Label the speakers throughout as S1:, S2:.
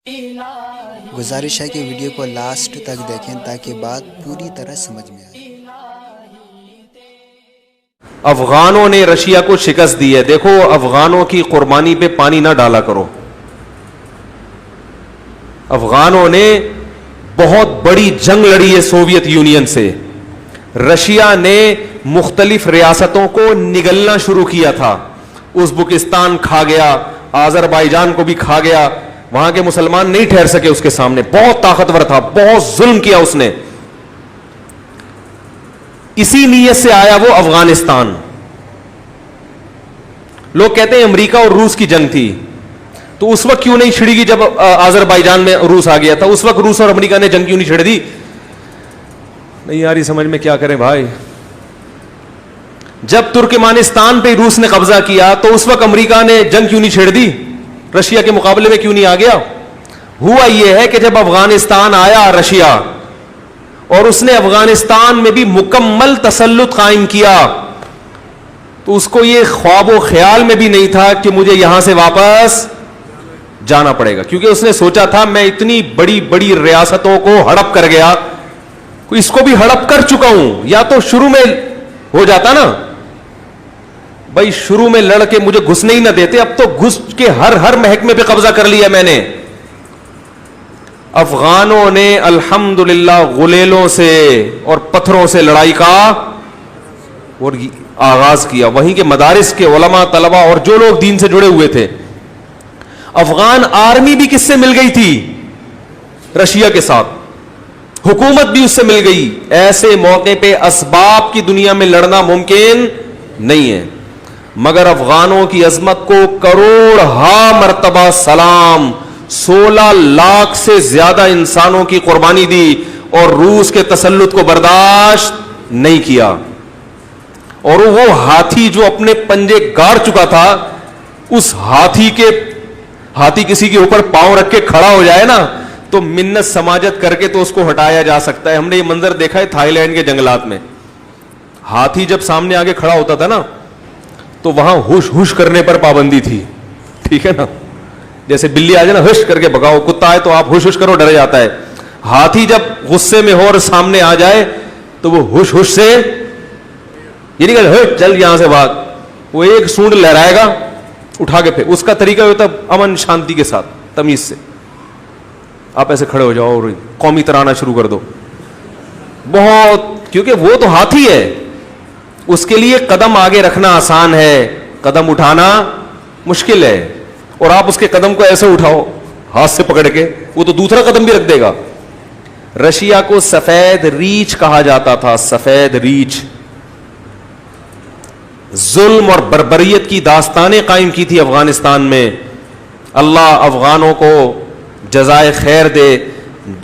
S1: گزارش ہے کہ ویڈیو کو لاسٹ تک دیکھیں تاکہ بات پوری طرح سمجھ میں آئے۔
S2: افغانوں نے رشیا کو شکست دی ہے۔ دیکھو افغانوں کی قربانی پہ پانی نہ ڈالا کرو۔ افغانوں نے بہت بڑی جنگ لڑی ہے سوویت یونین سے۔ رشیا نے مختلف ریاستوں کو نگلنا شروع کیا تھا۔ ازبکستان کھا گیا، آذربائیجان کو بھی کھا گیا، وہاں کے مسلمان نہیں ٹھہر سکے اس کے سامنے۔ بہت طاقتور تھا، بہت ظلم کیا اس نے۔ اسی نیت سے آیا وہ افغانستان۔ لوگ کہتے ہیں امریکہ اور روس کی جنگ تھی، تو اس وقت کیوں نہیں چھڑی گی جب آذربائیجان میں روس آ گیا تھا؟ اس وقت روس اور امریکہ نے جنگ کیوں نہیں چھڑ دی؟ نہیں یاری سمجھ میں، کیا کریں بھائی؟ جب ترکمانستان پہ روس نے قبضہ کیا تو اس وقت امریکہ نے جنگ کیوں نہیں چھیڑ دی؟ رشیا کے مقابلے میں کیوں نہیں آ گیا؟ ہوا یہ ہے کہ جب افغانستان آیا رشیا اور اس نے افغانستان میں بھی مکمل تسلط قائم کیا، تو اس کو یہ خواب و خیال میں بھی نہیں تھا کہ مجھے یہاں سے واپس جانا پڑے گا، کیونکہ اس نے سوچا تھا میں اتنی بڑی بڑی ریاستوں کو ہڑپ کر گیا، اس کو بھی ہڑپ کر چکا ہوں، یا تو شروع میں ہو جاتا نا بھائی، شروع میں لڑ کے مجھے گھسنے ہی نہ دیتے، اب تو گھس کے ہر محکمے پہ قبضہ کر لیا میں نے۔ افغانوں نے الحمدللہ غلیلوں سے اور پتھروں سے لڑائی کا اور آغاز کیا، وہیں کے مدارس کے علماء طلبہ اور جو لوگ دین سے جڑے ہوئے تھے۔ افغان آرمی بھی کس سے مل گئی تھی؟ رشیا کے ساتھ۔ حکومت بھی اس سے مل گئی۔ ایسے موقع پہ اسباب کی دنیا میں لڑنا ممکن نہیں ہے، مگر افغانوں کی عظمت کو کروڑہا مرتبہ سلام۔ 16 لاکھ سے زیادہ انسانوں کی قربانی دی اور روس کے تسلط کو برداشت نہیں کیا، اور وہ ہاتھی جو اپنے پنجے گاڑ چکا تھا، اس ہاتھی کسی کے اوپر پاؤں رکھ کے کھڑا ہو جائے نا تو منت سماجت کر کے تو اس کو ہٹایا جا سکتا ہے۔ ہم نے یہ منظر دیکھا ہے تھائی لینڈ کے جنگلات میں، ہاتھی جب سامنے آگے کھڑا ہوتا تھا نا تو وہاں ہوش ہوش کرنے پر پابندی تھی، ٹھیک ہے نا؟ جیسے بلی آ جائے نا ہش کر کے بھگاؤ، کتا ہے تو آپ ہوش ہوش کرو، ڈر جاتا ہے۔ ہاتھی جب غصے میں ہو اور سامنے آ جائے تو وہ ہوش ہوش سے یہ نہیں کہ چل یہاں سے بھاگ، وہ ایک سونڈ لہرائے گا اٹھا کے پھر اس کا طریقہ ہوتا ہے امن شانتی کے ساتھ تمیز سے، آپ ایسے کھڑے ہو جاؤ اور قومی ترانہ شروع کر دو بہت، کیونکہ وہ تو ہاتھی ہے، اس کے لیے قدم آگے رکھنا آسان ہے، قدم اٹھانا مشکل ہے، اور آپ اس کے قدم کو ایسے اٹھاؤ ہاتھ سے پکڑ کے، وہ تو دوسرا قدم بھی رکھ دے گا۔ رشیا کو سفید ریچھ کہا جاتا تھا، سفید ریچھ۔ ظلم اور بربریت کی داستانیں قائم کی تھی افغانستان میں۔ اللہ افغانوں کو جزائے خیر دے،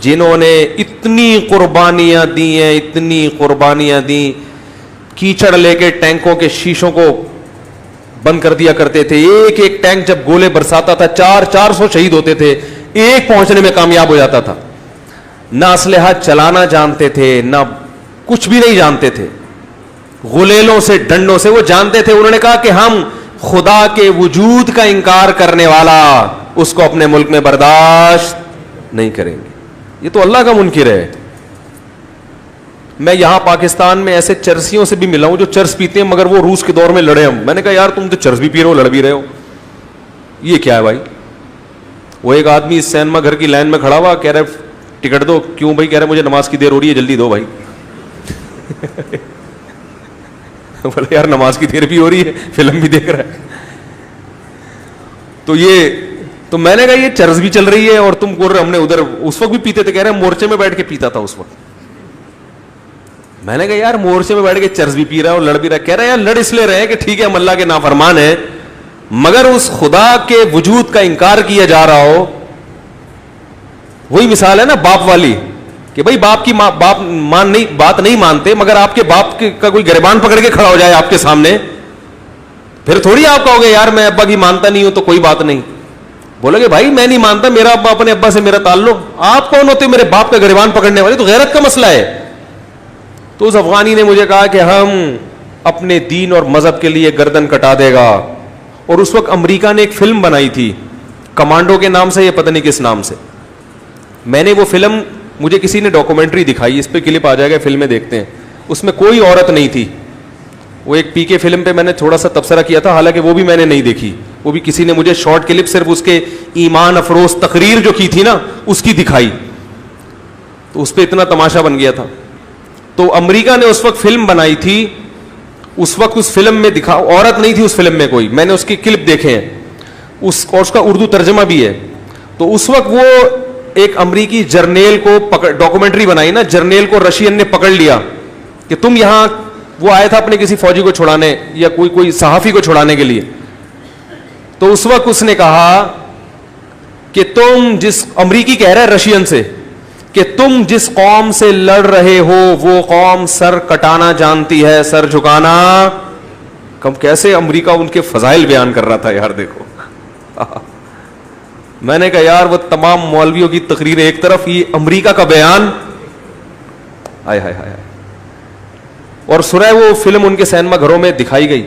S2: جنہوں نے اتنی قربانیاں دی ہیں، اتنی قربانیاں دی۔ کیچڑ لے کے ٹینکوں کے شیشوں کو بند کر دیا کرتے تھے، ایک ایک ٹینک جب گولے برساتا تھا 400 شہید ہوتے تھے، ایک پہنچنے میں کامیاب ہو جاتا تھا۔ نہ اسلحہ چلانا جانتے تھے، نہ کچھ بھی نہیں جانتے تھے، غلیلوں سے ڈنڈوں سے وہ جانتے تھے۔ انہوں نے کہا کہ ہم خدا کے وجود کا انکار کرنے والا اس کو اپنے ملک میں برداشت نہیں کریں گے، یہ تو اللہ کا منکر ہے۔ میں یہاں پاکستان میں ایسے چرسیوں سے بھی ملا ہوں جو چرس پیتے ہیں مگر وہ روس کے دور میں لڑے ہم۔ میں نے کہا یار تم تو چرس بھی پی رہے ہو، لڑ بھی رہے ہو، یہ کیا ہے بھائی؟ وہ ایک آدمی سینما گھر کی لائن میں کھڑا ہوا، کہہ رہے ٹکٹ دو۔ کیوں بھائی؟ کہہ رہے مجھے نماز کی دیر ہو رہی ہے، جلدی دو بھائی۔ بولے یار نماز کی دیر بھی ہو رہی ہے، فلم بھی دیکھ رہا ہے، تو میں نے کہا یہ چرس بھی چل رہی ہے اور تم بول رہے ہم نے ادھر اس وقت بھی پیتے تھے، کہہ رہے مورچے میں بیٹھ کے پیتا تھا اس وقت۔ میں نے کہا یار مورچے میں بیٹھ کے چرس بھی پی رہا ہے اور لڑ بھی رہا ہے۔ کہہ رہے یار لڑ اس لیے رہے کہ ٹھیک ہے ہم اللہ کے نافرمان ہیں، مگر اس خدا کے وجود کا انکار کیا جا رہا ہو۔ وہی مثال ہے نا باپ والی، کہ بھائی باپ کی بات نہیں مانتے، مگر آپ کے باپ کا کوئی گریبان پکڑ کے کھڑا ہو جائے آپ کے سامنے، پھر تھوڑی آپ کہو گے یار میں ابا کی مانتا نہیں ہوں تو کوئی بات نہیں۔ بولو گے بھائی میں نہیں مانتا، میرا ابا اپنے ابا سے میرا تعلق، آپ کون ہوتے میرے باپ کا گریبان پکڑنے والے؟ تو غیرت کا مسئلہ ہے۔ تو اس افغانی نے مجھے کہا کہ ہم اپنے دین اور مذہب کے لیے گردن کٹا دے گا، اور اس وقت امریکہ نے ایک فلم بنائی تھی کمانڈو کے نام سے یا پتہ نہیں کس نام سے. میں نے وہ فلم, مجھے کسی نے ڈاکومنٹری دکھائی, اس پہ کلپ آ جائے گا, فلمیں دیکھتے ہیں, اس میں کوئی عورت نہیں تھی. وہ ایک پی کے فلم پہ میں نے تھوڑا سا تبصرہ کیا تھا, حالانکہ وہ بھی میں نے نہیں دیکھی, وہ بھی کسی نے مجھے شارٹ کلپ صرف اس کے ایمان افروز تقریر جو کی تھی نا اس کی دکھائی, تو اس پہ اتنا تماشا بن گیا تھا. تو امریکہ نے اس وقت فلم بنائی تھی, اس وقت اس فلم میں دکھا, عورت نہیں تھی اس فلم میں کوئی, میں نے اس کی کلپ دیکھے ہیں, اور اس کا اردو ترجمہ بھی ہے. تو اس وقت وہ ایک امریکی جرنیل کو ڈاکومنٹری بنائی نا, جرنیل کو رشین نے پکڑ لیا کہ تم یہاں, وہ آیا تھا اپنے کسی فوجی کو چھڑانے یا کوئی صحافی کو چھڑانے کے لیے. تو اس وقت اس نے کہا کہ تم جس, امریکی کہہ رہا ہے رشین سے, کہ تم جس قوم سے لڑ رہے ہو وہ قوم سر کٹانا جانتی ہے, سر جھکانا کم. کیسے امریکہ ان کے فضائل بیان کر رہا تھا یار, دیکھو. میں نے کہا یار وہ تمام مولویوں کی تقریریں ایک طرف, یہ امریکہ کا بیان, ہائے ہائے ہائے. اور سورہ وہ فلم ان کے سینما گھروں میں دکھائی گئی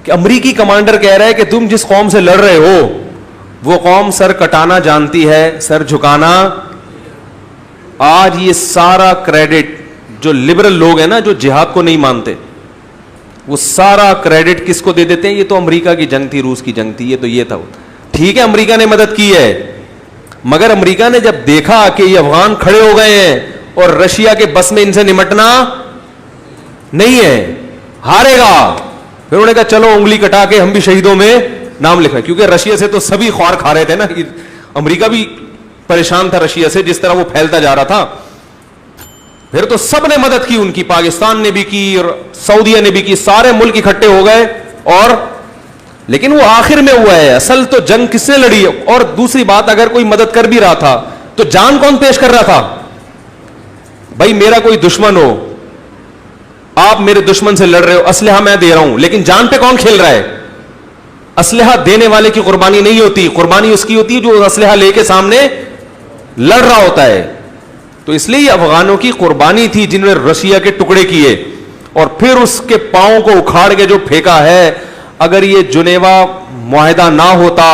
S2: کہ امریکی کمانڈر کہہ رہا ہے کہ تم جس قوم سے لڑ رہے ہو وہ قوم سر کٹانا جانتی ہے, سر جھکانا. آج یہ سارا کریڈٹ جو لبرل لوگ ہیں نا, جو جہاد کو نہیں مانتے, وہ سارا کریڈٹ کس کو دے دیتے ہیں؟ یہ تو امریکہ کی جنگ تھی, روس کی جنگ تھی, یہ تھا. ٹھیک ہے امریکہ نے مدد کی ہے, مگر امریکہ نے جب دیکھا کہ یہ افغان کھڑے ہو گئے ہیں اور رشیا کے بس میں ان سے نمٹنا نہیں ہے, ہارے گا, پھر انہوں نے کہا چلو انگلی کٹا کے ہم بھی شہیدوں میں نام لکھا. کیونکہ رشیا سے تو سبھی خوار کھا رہے تھے نا, امریکہ بھی پریشان تھا رشیا سے, جس طرح وہ پھیلتا جا رہا تھا. پھر تو سب نے مدد کی ان کی, پاکستان نے بھی کی اور سعودیہ نے بھی کی, سارے ملک اکٹھے ہو گئے. اور لیکن وہ آخر میں ہوا ہے, اصل تو جنگ کس نے لڑی ہے. اور دوسری بات, اگر کوئی مدد کر بھی رہا تھا تو جان کون پیش کر رہا تھا؟ بھائی میرا کوئی دشمن ہو, آپ میرے دشمن سے لڑ رہے ہو, اسلحہ میں دے رہا ہوں, لیکن جان پہ کون کھیل رہا ہے؟ اسلحہ دینے والے کی قربانی نہیں ہوتی, قربانی اس کی ہوتی ہے جو اسلحہ لے کے سامنے لڑ رہا ہوتا ہے. تو اس لیے یہ افغانوں کی قربانی تھی جنہوں نے رشیا کے ٹکڑے کیے اور پھر اس کے پاؤں کو اکھاڑ کے جو پھینکا ہے. اگر یہ جنیوا معاہدہ نہ ہوتا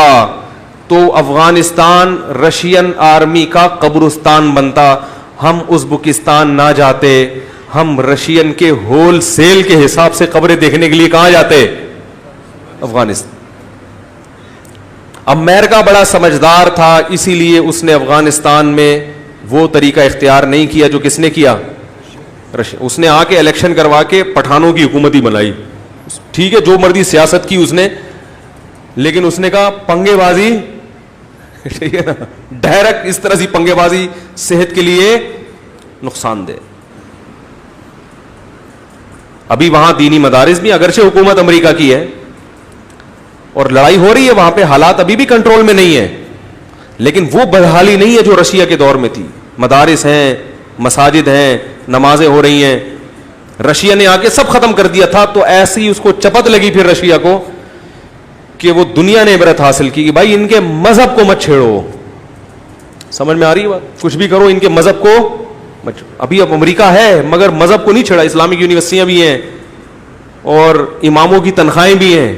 S2: تو افغانستان رشین آرمی کا قبرستان بنتا. ہم ازبکستان نہ جاتے, ہم رشین کے ہول سیل کے حساب سے قبریں دیکھنے کے لیے کہاں جاتے؟ افغانستان. امریکہ بڑا سمجھدار تھا, اسی لیے اس نے افغانستان میں وہ طریقہ اختیار نہیں کیا جو کس نے کیا؟ اس نے آ کے الیکشن کروا کے پٹھانوں کی حکومت ہی بنائی. ٹھیک ہے جو مرضی سیاست کی اس نے, لیکن اس نے کہا پنگے بازی, ٹھیک ہے نا, ڈائریکٹ اس طرح سے پنگے بازی صحت کے لیے نقصان دہ. ابھی وہاں دینی مدارس بھی, اگرچہ حکومت امریکہ کی ہے اور لڑائی ہو رہی ہے وہاں پہ, حالات ابھی بھی کنٹرول میں نہیں ہے, لیکن وہ بدحالی نہیں ہے جو رشیا کے دور میں تھی. مدارس ہیں, مساجد ہیں, نمازیں ہو رہی ہیں. رشیا نے آ کے سب ختم کر دیا تھا. تو ایسی اس کو چپت لگی پھر رشیا کو کہ وہ دنیا نے عبرت حاصل کی کہ بھائی ان کے مذہب کو مت چھیڑو. سمجھ میں آ رہی ہے بات؟ کچھ بھی کرو ان کے مذہب کو مت. ابھی اب امریکہ ہے مگر مذہب کو نہیں چھیڑا. اسلامک یونیورسٹیاں بھی ہیں اور اماموں کی تنخواہیں بھی ہیں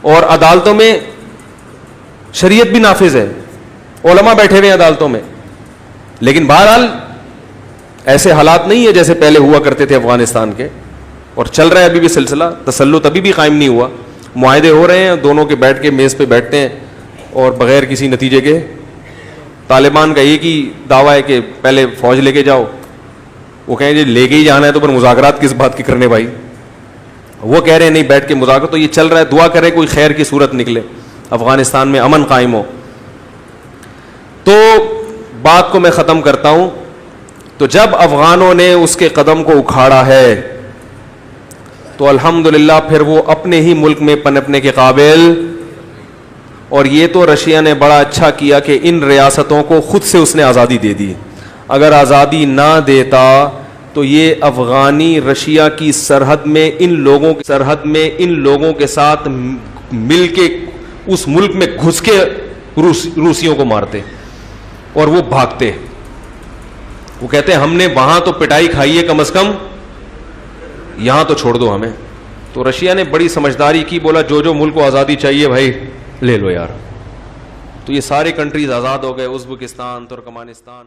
S2: اور عدالتوں میں شریعت بھی نافذ ہے, علماء بیٹھے ہوئے ہیں عدالتوں میں. لیکن بہرحال ایسے حالات نہیں ہے جیسے پہلے ہوا کرتے تھے افغانستان کے, اور چل رہا ہے ابھی بھی سلسلہ. تسلط ابھی بھی قائم نہیں ہوا, معاہدے ہو رہے ہیں, دونوں کے بیٹھ کے میز پہ بیٹھتے ہیں اور بغیر کسی نتیجے کے. طالبان کا ایک ہی دعویٰ ہے کہ پہلے فوج لے کے جاؤ, وہ کہیں جی لے کے ہی جانا ہے تو پھر مذاکرات کس بات کی کرنے بھائی. وہ کہہ رہے ہیں نہیں بیٹھ کے مذاکرات. تو یہ چل رہا ہے, دعا کرے کوئی خیر کی صورت نکلے, افغانستان میں امن قائم ہو. تو بات کو میں ختم کرتا ہوں. تو جب افغانوں نے اس کے قدم کو اکھاڑا ہے تو الحمدللہ پھر وہ اپنے ہی ملک میں پنپنے کے قابل. اور یہ تو رشیا نے بڑا اچھا کیا کہ ان ریاستوں کو خود سے اس نے آزادی دے دی. اگر آزادی نہ دیتا تو یہ افغانی رشیا کی سرحد میں ان لوگوں کے ساتھ مل کے اس ملک میں گھس کے روسیوں کو مارتے اور وہ بھاگتے. وہ کہتے ہیں ہم نے وہاں تو پٹائی کھائی ہے, کم از کم یہاں تو چھوڑ دو ہمیں. تو رشیا نے بڑی سمجھداری کی, بولا جو ملک کو آزادی چاہیے بھائی لے لو یار. تو یہ سارے کنٹریز آزاد ہو گئے, ازبکستان, ترکمانستان.